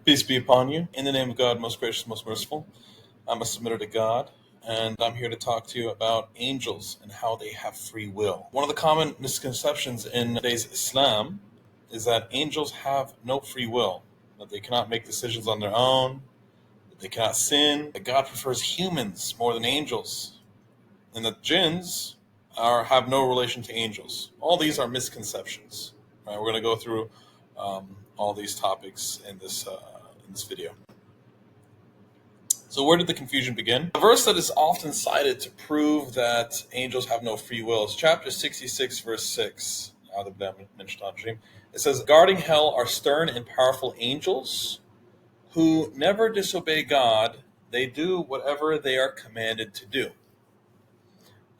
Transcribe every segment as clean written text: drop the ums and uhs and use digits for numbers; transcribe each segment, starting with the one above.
Peace be upon you. In the name of God, most gracious, most merciful, I'm a submitter to God, and I'm here to talk to you about angels and how they have free will. One of the common misconceptions in today's Islam is that angels have no free will, that they cannot make decisions on their own, that they cannot sin, that God prefers humans more than angels, and that jinns have no relation to angels. All these are misconceptions. Right? We're going to go through all these topics in this video. So where did the confusion begin? The verse that is often cited to prove that angels have no free will is chapter 66, verse 6. It says, guarding hell are stern and powerful angels who never disobey God. They do whatever they are commanded to do.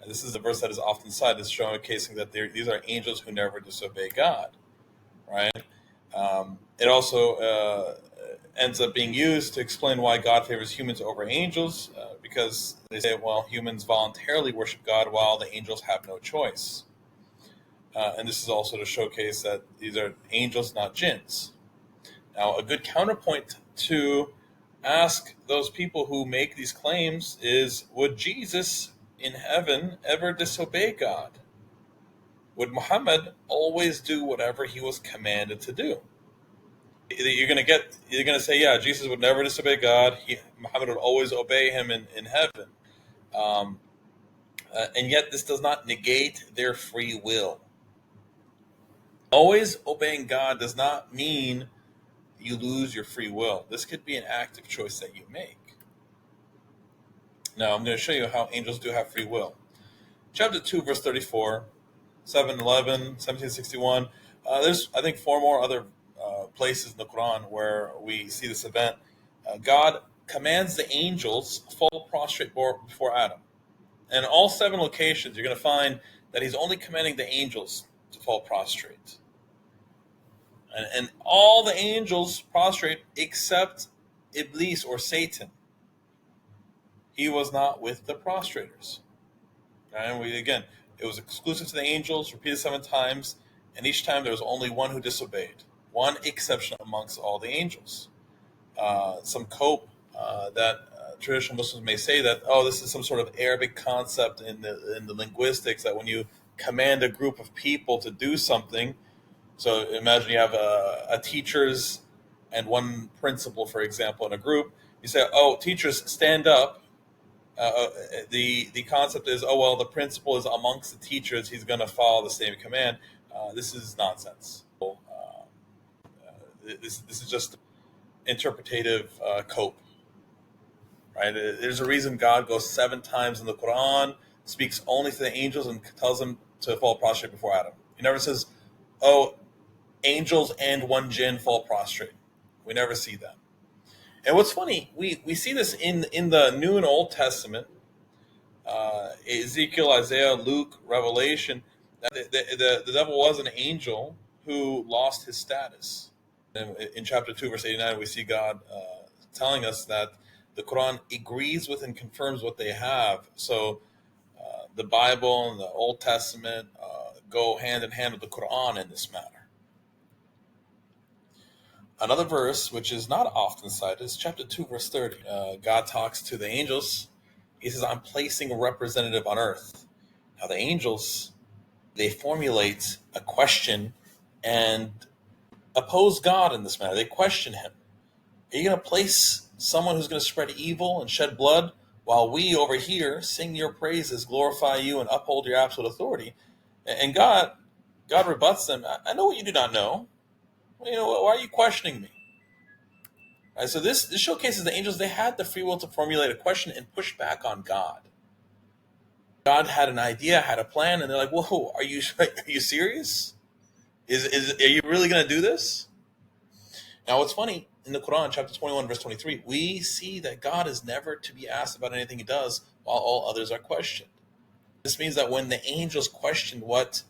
And this is a verse that is often cited as showcasing that these are angels who never disobey God. Right? It also ends up being used to explain why God favors humans over angels, because they say, well, humans voluntarily worship God while the angels have no choice. And this is also to showcase that these are angels, not jinns. Now, a good counterpoint to ask those people who make these claims is, would Jesus in heaven ever disobey God? Would Muhammad always do whatever he was commanded to do? You're going to say, yeah, Jesus would never disobey God. Muhammad would always obey him in heaven. And yet this does not negate their free will. Always obeying God does not mean you lose your free will. This could be an active choice that you make. Now, I'm going to show you how angels do have free will. Chapter 2, verse 34, 7:11, 1761. There's, I think, 4 more other places in the Quran where we see this event. God commands the angels fall prostrate before Adam. And in all 7 locations, you're going to find that he's only commanding the angels to fall prostrate. And all the angels prostrate except Iblis or Satan. He was not with the prostrators. And again, it was exclusive to the angels, repeated 7 times, and each time there was only one who disobeyed. One exception amongst all the angels. Some cope that traditional Muslims may say that, this is some sort of Arabic concept in the linguistics, that when you command a group of people to do something, so imagine you have a teachers and one principal, for example, in a group, you say, teachers, stand up. The concept is, the principal is amongst the teachers, he's going to follow the same command. This is nonsense. This is just interpretative cope. Right? There's a reason God goes 7 times in the Quran, speaks only to the angels, and tells them to fall prostrate before Adam. He never says, angels and one jinn fall prostrate. We never see that. And what's funny, we see this in the New and Old Testament, Ezekiel, Isaiah, Luke, Revelation, that the devil was an angel who lost his status. In chapter 2, verse 89, we see God telling us that the Quran agrees with and confirms what they have. So the Bible and the Old Testament go hand in hand with the Quran in this matter. Another verse, which is not often cited, is chapter 2, verse 30. God talks to the angels. He says, I'm placing a representative on earth. Now, the angels, they formulate a question and oppose God in this matter. They question him. Are you going to place someone who's going to spread evil and shed blood while we over here sing your praises, glorify you, and uphold your absolute authority? And God rebuts them. I know what you do not know. Why are you questioning me? Right, so this showcases the angels. They had the free will to formulate a question and push back on God. God had an idea, had a plan, and they're like, "Whoa, are you serious? Are you really going to do this?" Now, what's funny, in the Quran, chapter 21, verse 23, we see that God is never to be asked about anything he does while all others are questioned. This means that when the angels questioned what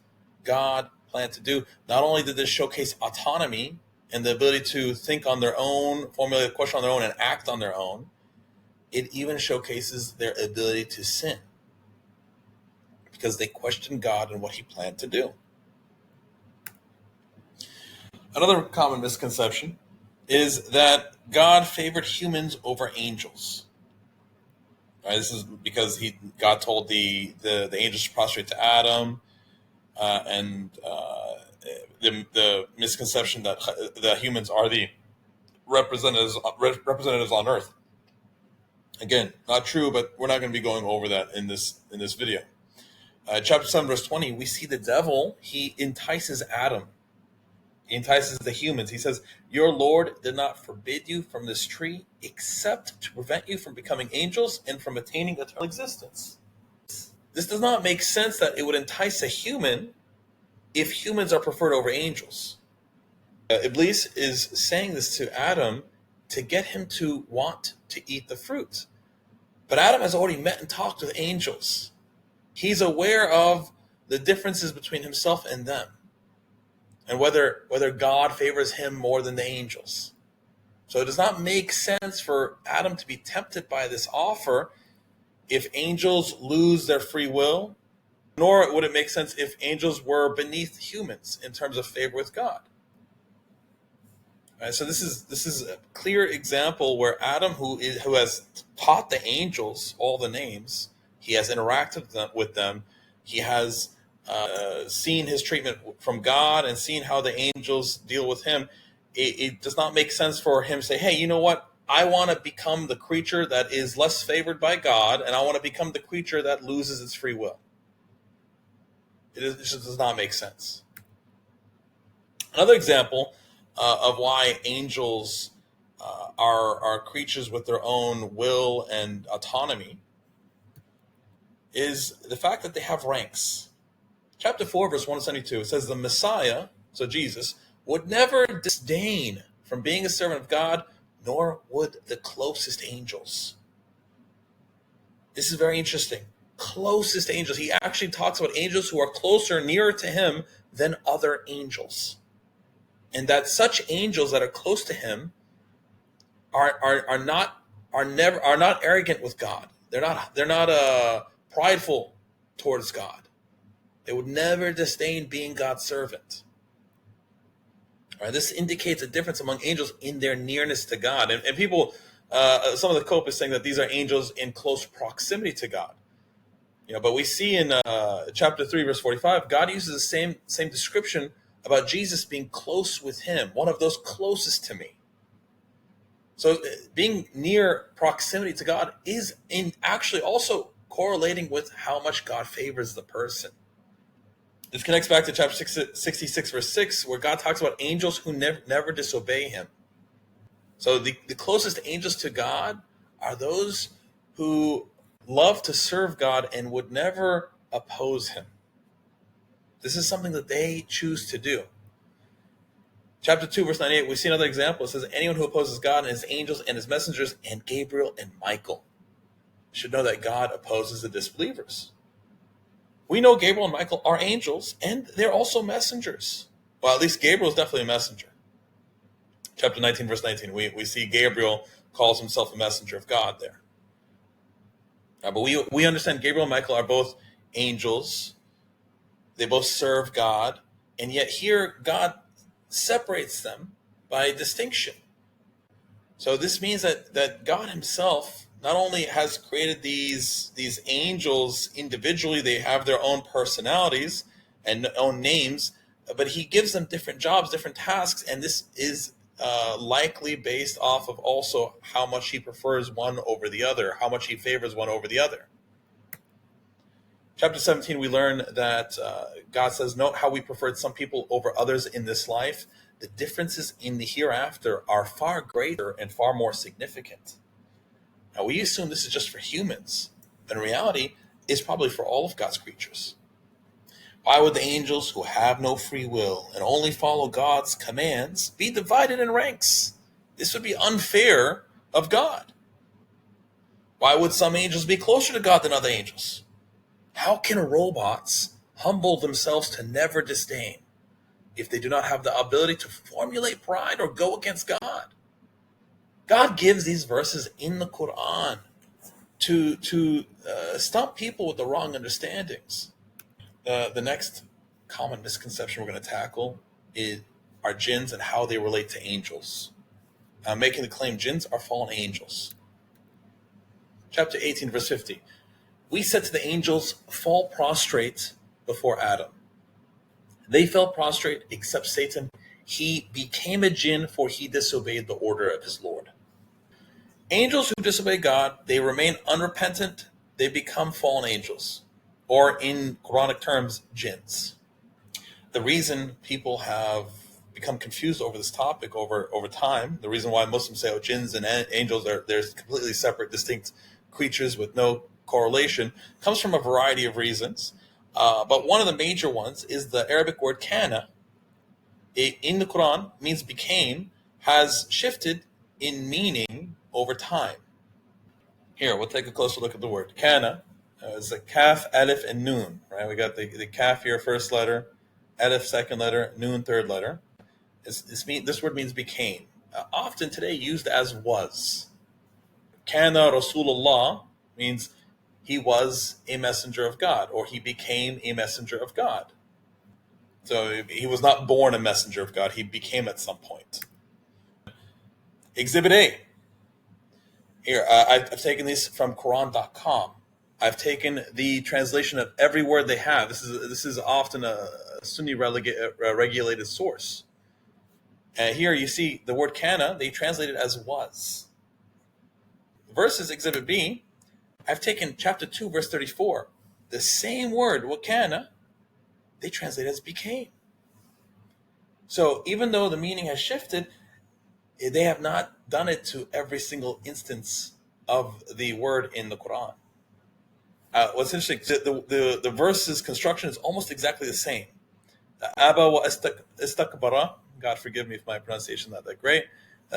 God planned to do, not only did this showcase autonomy and the ability to think on their own, formulate a question on their own, and act on their own, it even showcases their ability to sin, because they questioned God and what he planned to do. Another common misconception is that God favored humans over angels. Right? This is because God told the angels to prostrate to Adam, and the misconception that humans are the representatives on Earth. Again, not true, but we're not going to be going over that in this video. Chapter 7, verse 20, we see the devil. He entices Adam. He entices the humans. He says, "Your Lord did not forbid you from this tree, except to prevent you from becoming angels and from attaining eternal existence." This does not make sense that it would entice a human if humans are preferred over angels. Iblis is saying this to Adam to get him to want to eat the fruit. But Adam has already met and talked with angels. He's aware of the differences between himself and them, and whether God favors him more than the angels. So it does not make sense for Adam to be tempted by this offer if angels lose their free will, nor would it make sense if angels were beneath humans in terms of favor with God. Right, so this is a clear example where Adam, who has taught the angels all the names, he has interacted with them, he has seen his treatment from God and seen how the angels deal with him. It does not make sense for him to say, "Hey, you know what? I want to become the creature that is less favored by God, and I want to become the creature that loses its free will." It just does not make sense. Another example of why angels are creatures with their own will and autonomy is the fact that they have ranks. Chapter 4, verse 172, it says the Messiah, so Jesus, would never disdain from being a servant of God, nor would the closest angels. This is very interesting. Closest angels. He actually talks about angels who are closer, nearer to him than other angels. And that such angels that are close to him are not arrogant with God. They're not prideful towards God. They would never disdain being God's servant. All right, this indicates a difference among angels in their nearness to God. And people, some of the cope is saying that these are angels in close proximity to God. But we see in chapter 3, verse 45, God uses the same description about Jesus being close with him, one of those closest to me. So being near proximity to God is actually also correlating with how much God favors the person. This connects back to chapter 66, verse 6, where God talks about angels who never disobey him. So the closest angels to God are those who love to serve God and would never oppose him. This is something that they choose to do. Chapter 2, verse 98, we see another example. It says, anyone who opposes God and his angels and his messengers and Gabriel and Michael should know that God opposes the disbelievers. We know Gabriel and Michael are angels, and they're also messengers. Well, at least Gabriel is definitely a messenger. Chapter 19, verse 19, we see Gabriel calls himself a messenger of God there. But we understand Gabriel and Michael are both angels. They both serve God, and yet here God separates them by distinction. So this means that God himself not only has created these angels individually, they have their own personalities and own names, but he gives them different jobs, different tasks, and this is likely based off of also how much he prefers one over the other, how much he favors one over the other. Chapter 17, we learn that God says, note how we preferred some people over others in this life. The differences in the hereafter are far greater and far more significant. Now, we assume this is just for humans, but in reality, it's probably for all of God's creatures. Why would the angels who have no free will and only follow God's commands be divided in ranks? This would be unfair of God. Why would some angels be closer to God than other angels? How can robots humble themselves to never disdain if they do not have the ability to formulate pride or go against God? God gives these verses in the Quran to stop people with the wrong understandings. The next common misconception we're going to tackle are jinns and how they relate to angels. making the claim jinns are fallen angels. Chapter 18, verse 50. We said to the angels, fall prostrate before Adam. They fell prostrate except Satan. He became a jinn, for he disobeyed the order of his Lord. Angels who disobey God, they remain unrepentant, they become fallen angels, or in Quranic terms, jinns. The reason people have become confused over this topic over time, the reason why Muslims say, jinns and angels they're completely separate, distinct creatures with no correlation, comes from a variety of reasons. But one of the major ones is the Arabic word kana. In the Quran means became, has shifted in meaning over time. Here, we'll take a closer look at the word. Kana is a kaf, alif, and noon. Right? We got the kaf here, first letter, alif, second letter, noon, third letter. This word means became. Often today used as was. Kana Rasulullah means he was a messenger of God, or he became a messenger of God. So he was not born a messenger of God, he became at some point. Exhibit A. Here, I've taken these from Quran.com. I've taken the translation of every word they have. This is often a Sunni regulated source. Here you see the word kana, they translate it as was. Versus Exhibit B, I've taken chapter 2, verse 34. The same word, wakana, they translate as became. So even though the meaning has shifted, they have not done it to every single instance of the word in the Quran. What's interesting, the verse's construction is almost exactly the same. Aba wa istakbara, God forgive me if my pronunciation is not that great.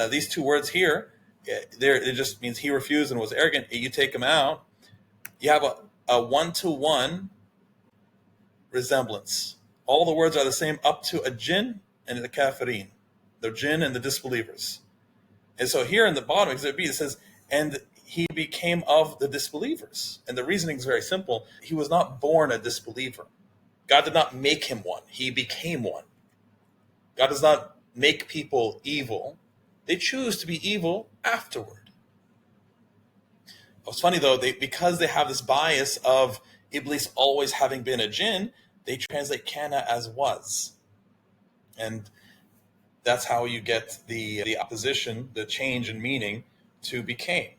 These two words here, it just means he refused and was arrogant. You take them out, you have a one-to-one resemblance. All the words are the same up to a jinn and the kafirin, the jinn and the disbelievers. And so here in the bottom, Exhibit B, it says, and he became of the disbelievers. And the reasoning is very simple. He was not born a disbeliever. God did not make him one. He became one. God does not make people evil. They choose to be evil afterward. What's funny though, because they have this bias of Iblis always having been a jinn, they translate kana as was. And that's how you get the opposition, the change in meaning to became.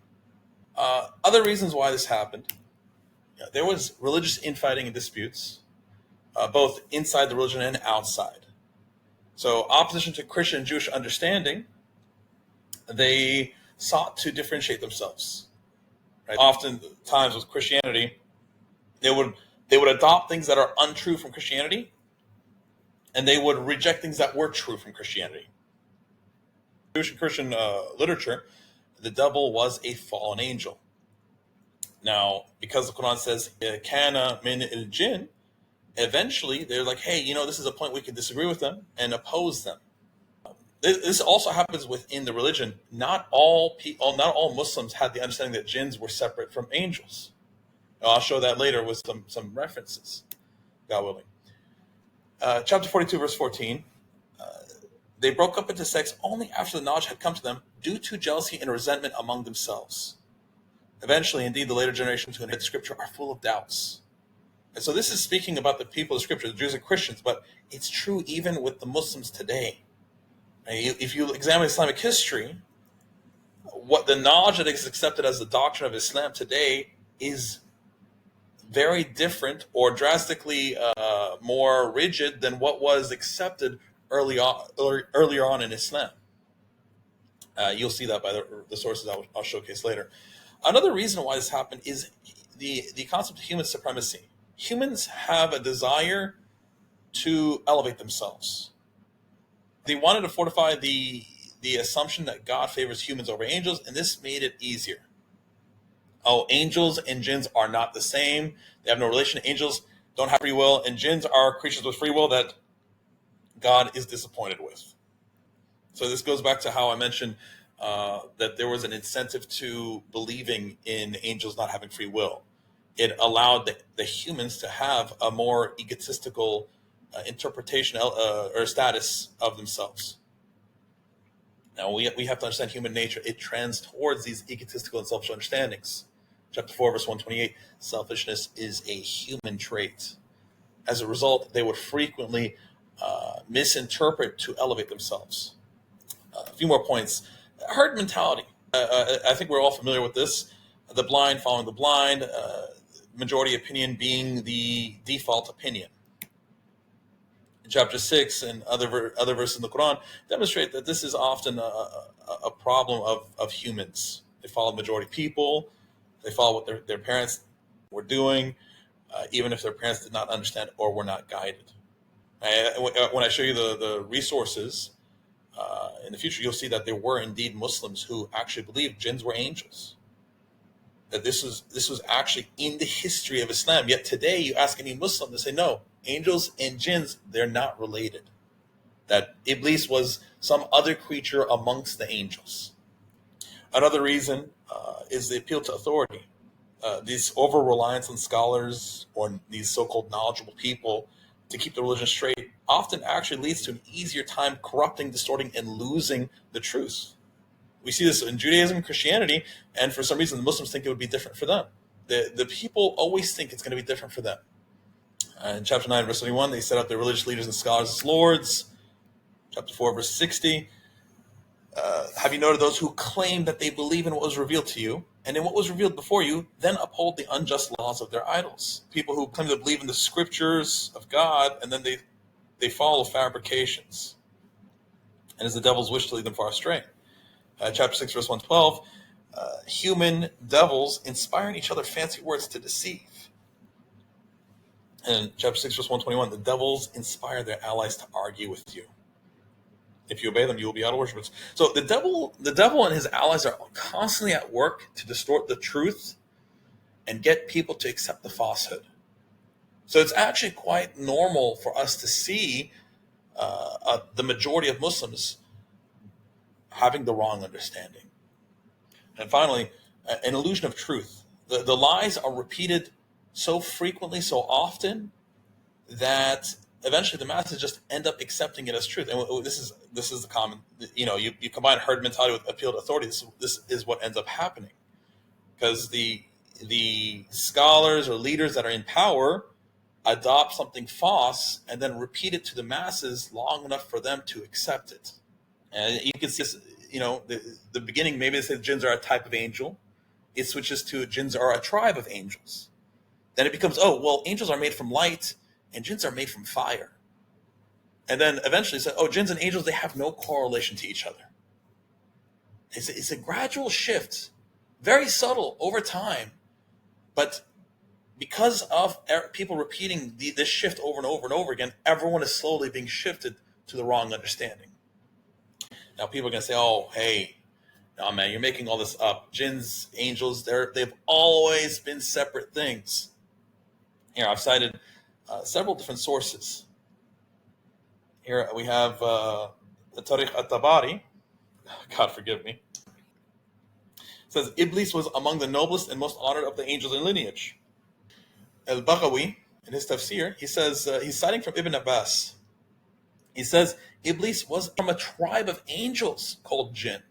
Other reasons why this happened, there was religious infighting and disputes, both inside the religion and outside. So opposition to Christian and Jewish understanding, they sought to differentiate themselves. Right? Oftentimes with Christianity, they would adopt things that are untrue from Christianity, and they would reject things that were true from Christianity. Jewish and Christian literature, the devil was a fallen angel. Now, because the Quran says kana min il jinn, eventually they're like, hey, this is a point we can disagree with them and oppose them. This also happens within the religion. Not all Muslims had the understanding that jinns were separate from angels. Now, I'll show that later with some references, God willing. Chapter 42, verse 14. They broke up into sects only after the knowledge had come to them due to jealousy and resentment among themselves. Eventually, indeed, the later generations who inherit Scripture are full of doubts. And so this is speaking about the people of Scripture, the Jews and Christians, but it's true even with the Muslims today. If you examine Islamic history, what the knowledge that is accepted as the doctrine of Islam today is very different or drastically more rigid than what was accepted earlier on in Islam. You'll see that by the sources I'll showcase later. Another reason why this happened is the concept of human supremacy. Humans have a desire to elevate themselves. They wanted to fortify the assumption that God favors humans over angels, and this made it easier. Oh, angels and jinns are not the same. They have no relation. Angels don't have free will, and jinns are creatures with free will that God is disappointed with. So this goes back to how I mentioned that there was an incentive to believing in angels not having free will. It allowed the humans to have a more egotistical interpretation or status of themselves. Now, we have to understand human nature. It trends towards these egotistical and selfish understandings. Chapter 4, verse 128, selfishness is a human trait. As a result, they would frequently misinterpret to elevate themselves. A few more points. Herd mentality. I think we're all familiar with this. The blind following the blind, majority opinion being the default opinion. Chapter 6 and other verses in the Quran demonstrate that this is often a problem of humans. They follow the majority people. They follow what their parents were doing, even if their parents did not understand or were not guided. When I show you the resources, in the future, you'll see that there were indeed Muslims who actually believed jinns were angels. That this was actually in the history of Islam. Yet today, you ask any Muslim, they say, no, angels and jinns, they're not related. That Iblis was some other creature amongst the angels. Another reason is the appeal to authority. This over-reliance on scholars or these so-called knowledgeable people to keep the religion straight often actually leads to an easier time corrupting, distorting, and losing the truth. We see this in Judaism and Christianity, and for some reason the Muslims think it would be different for them. The people always think it's going to be different for them. In chapter 9, verse 21, they set up their religious leaders and scholars as lords. Chapter 4, verse 60, have you noted those who claim that they believe in what was revealed to you, and in what was revealed before you, then uphold the unjust laws of their idols? People who claim to believe in the scriptures of God, and then they follow fabrications. And it's the devil's wish to lead them far astray. Chapter 6, verse 112, human devils inspiring each other fancy words to deceive. And chapter 6, verse 121, the devils inspire their allies to argue with you. If you obey them, you will be idol worshippers. So the devil and his allies are constantly at work to distort the truth and get people to accept the falsehood. So it's actually quite normal for us to see the majority of Muslims having the wrong understanding. And finally, an illusion of truth. The lies are repeated so frequently, so often, that eventually the masses just end up accepting it as truth. And this is the common, you combine herd mentality with appeal to authority. This is what ends up happening, because the scholars or leaders that are in power adopt something false and then repeat it to the masses long enough for them to accept it. And you can see this, the beginning, maybe they say jinns are a type of angel. It switches to jinns are a tribe of angels. Then it becomes, angels are made from light and jinns are made from fire. And then eventually it said, jinns and angels, they have no correlation to each other. It's a gradual shift, very subtle over time. But because of people repeating this shift over and over and over again, everyone is slowly being shifted to the wrong understanding. Now people are going to say, hey, no, man, you're making all this up. Jinns, angels, they've always been separate things. Here, I've cited several different sources. Here we have the Tariq at-Tabari. God forgive me. It says, Iblis was among the noblest and most honored of the angels in lineage. Al-Baghawi, in his tafsir, he says, he's citing from Ibn Abbas. He says, Iblis was from a tribe of angels called jinn.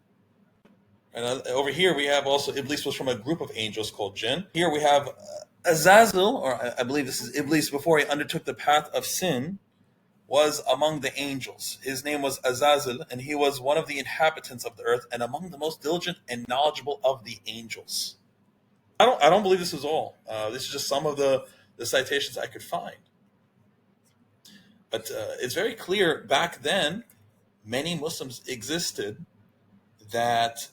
And over here we have also, Iblis was from a group of angels called jinn. Here we have Azazel, or I believe this is Iblis, before he undertook the path of sin, was among the angels. His name was Azazel, and he was one of the inhabitants of the earth and among the most diligent and knowledgeable of the angels. I don't believe this is all. This is just some of the citations I could find. But it's very clear back then, many Muslims existed that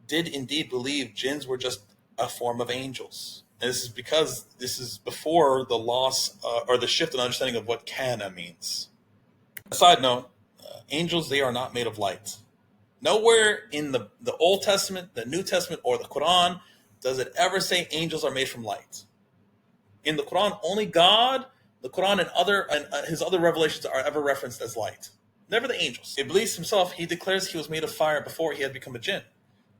did indeed believe jinns were just a form of angels. And this is because this is before the loss or the shift in understanding of what kana means. A side note, angels, they are not made of light. Nowhere in the Old Testament, the New Testament, or the Quran does it ever say angels are made from light. In the Quran, only God, the Quran, and his other revelations are ever referenced as light. Never the angels. Iblis himself, he declares he was made of fire before he had become a jinn,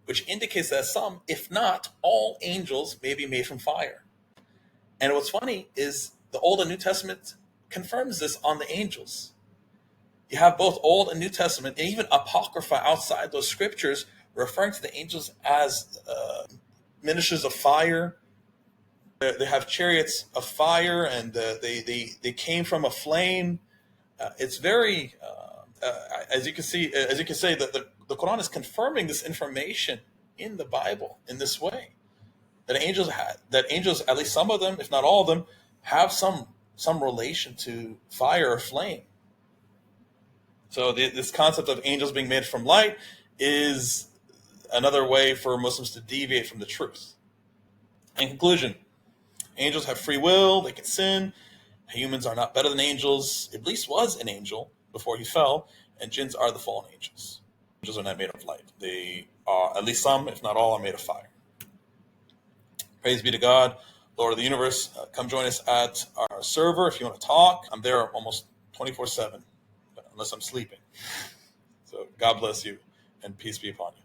which indicates that some, if not all, angels may be made from fire. And what's funny is the Old and New Testament confirms this on the angels. You have both Old and New Testament, and even Apocrypha outside those scriptures, referring to the angels as ministers of fire. They have chariots of fire, and they came from a flame. It's very, as you can see, as you can say, that the Quran is confirming this information in the Bible in this way. That angels, at least some of them, if not all of them, have some relation to fire or flame. So this concept of angels being made from light is another way for Muslims to deviate from the truth. In conclusion, angels have free will, they can sin. Humans are not better than angels. Iblis was an angel before he fell, and jinns are the fallen angels. Angels are not made of light. They are, at least some, if not all, are made of fire. Praise be to God, Lord of the universe. Come join us at our server if you want to talk. I'm there almost 24/7, unless I'm sleeping. So God bless you, and peace be upon you.